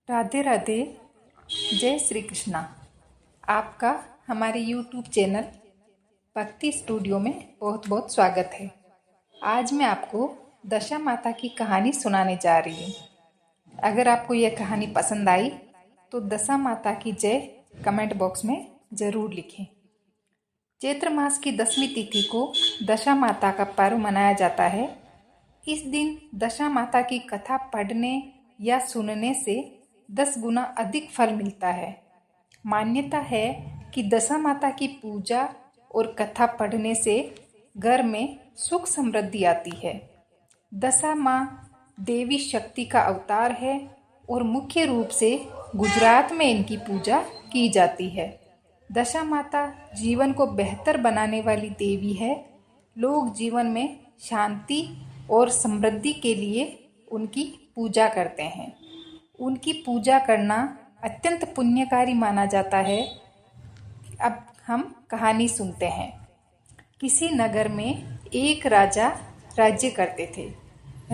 राधे राधे। जय श्री कृष्णा। आपका हमारे YouTube चैनल भक्ति स्टूडियो में बहुत बहुत स्वागत है। आज मैं आपको दशा माता की कहानी सुनाने जा रही हूँ। अगर आपको यह कहानी पसंद आई तो दशा माता की जय कमेंट बॉक्स में ज़रूर लिखें। चैत्र मास की 10वीं तिथि को दशा माता का पर्व मनाया जाता है। इस दिन दशा माता की कथा पढ़ने या सुनने से 10 गुना अधिक फल मिलता है। मान्यता है कि दशा माता की पूजा और कथा पढ़ने से घर में सुख समृद्धि आती है। दशा माँ देवी शक्ति का अवतार है और मुख्य रूप से गुजरात में इनकी पूजा की जाती है। दशा माता जीवन को बेहतर बनाने वाली देवी है। लोग जीवन में शांति और समृद्धि के लिए उनकी पूजा करते हैं। उनकी पूजा करना अत्यंत पुण्यकारी माना जाता है। अब हम कहानी सुनते हैं। किसी नगर में एक राजा राज्य करते थे।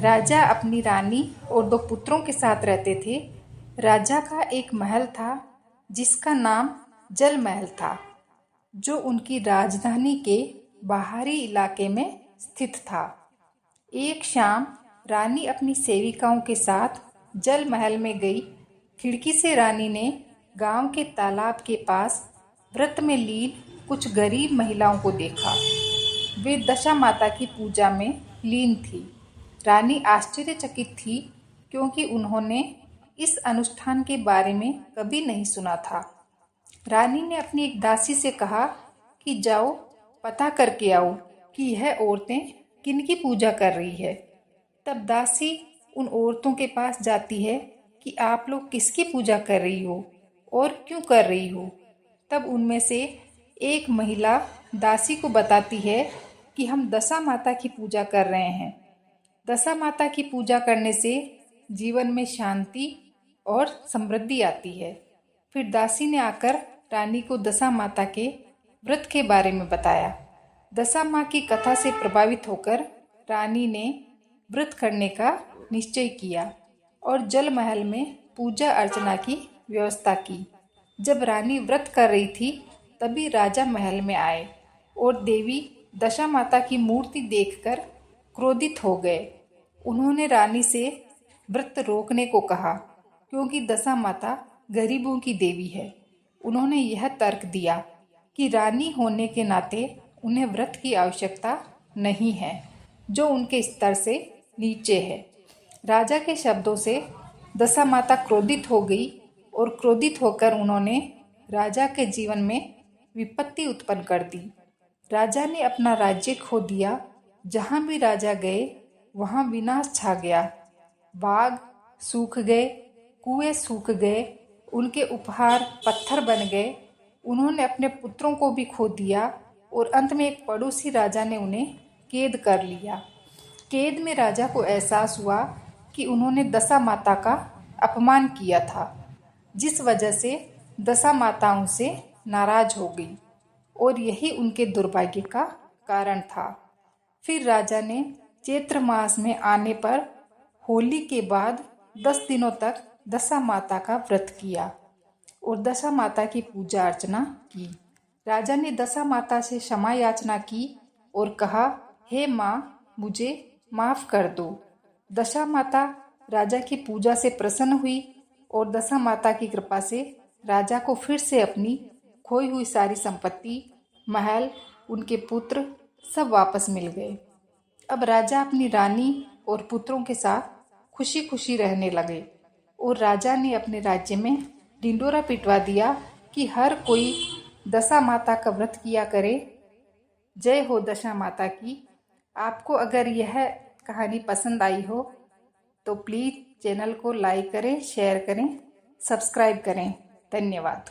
राजा अपनी रानी और 2 पुत्रों के साथ रहते थे। राजा का एक महल था जिसका नाम जल महल था, जो उनकी राजधानी के बाहरी इलाके में स्थित था। एक शाम रानी अपनी सेविकाओं के साथ जल महल में गई। खिड़की से रानी ने गांव के तालाब के पास व्रत में लीन कुछ गरीब महिलाओं को देखा। वे दशा माता की पूजा में लीन थी। रानी आश्चर्यचकित थी क्योंकि उन्होंने इस अनुष्ठान के बारे में कभी नहीं सुना था। रानी ने अपनी एक दासी से कहा कि जाओ पता करके आओ कि यह औरतें किनकी पूजा कर रही है। तब दासी उन औरतों के पास जाती है कि आप लोग किसकी पूजा कर रही हो और क्यों कर रही हो। तब उनमें से एक महिला दासी को बताती है कि हम दशा माता की पूजा कर रहे हैं। दशा माता की पूजा करने से जीवन में शांति और समृद्धि आती है। फिर दासी ने आकर रानी को दशा माता के व्रत के बारे में बताया। दशा माँ की कथा से प्रभावित होकर रानी ने व्रत करने का निश्चय किया और जल महल में पूजा अर्चना की व्यवस्था की। जब रानी व्रत कर रही थी तभी राजा महल में आए और देवी दशा माता की मूर्ति देखकर क्रोधित हो गए। उन्होंने रानी से व्रत रोकने को कहा क्योंकि दशा माता गरीबों की देवी है। उन्होंने यह तर्क दिया कि रानी होने के नाते उन्हें व्रत की आवश्यकता नहीं है, जो उनके स्तर से नीचे है। राजा के शब्दों से दशा माता क्रोधित हो गई और क्रोधित होकर उन्होंने राजा के जीवन में विपत्ति उत्पन्न कर दी। राजा ने अपना राज्य खो दिया। जहाँ भी राजा गए वहाँ विनाश छा गया। बाग सूख गए, कुएं सूख गए, उनके उपहार पत्थर बन गए। उन्होंने अपने पुत्रों को भी खो दिया और अंत में एक पड़ोसी राजा ने उन्हें कैद कर लिया। कैद में राजा को एहसास हुआ कि उन्होंने दशा माता का अपमान किया था, जिस वजह से दशा माता उनसे नाराज हो गई और यही उनके दुर्भाग्य का कारण था। फिर राजा ने चैत्र मास में आने पर होली के बाद 10 दिनों तक दशा माता का व्रत किया और दशा माता की पूजा अर्चना की। राजा ने दशा माता से क्षमा याचना की और कहा, हे माँ, मुझे माफ कर दो। दशा माता राजा की पूजा से प्रसन्न हुई और दशा माता की कृपा से राजा को फिर से अपनी खोई हुई सारी संपत्ति, महल, उनके पुत्र सब वापस मिल गए। अब राजा अपनी रानी और पुत्रों के साथ खुशी खुशी रहने लगे और राजा ने अपने राज्य में ढिंडोरा पिटवा दिया कि हर कोई दशा माता का व्रत किया करे। जय हो दशा माता की। आपको अगर यह कहानी पसंद आई हो तो प्लीज़ चैनल को लाइक करें, शेयर करें, सब्सक्राइब करें। धन्यवाद।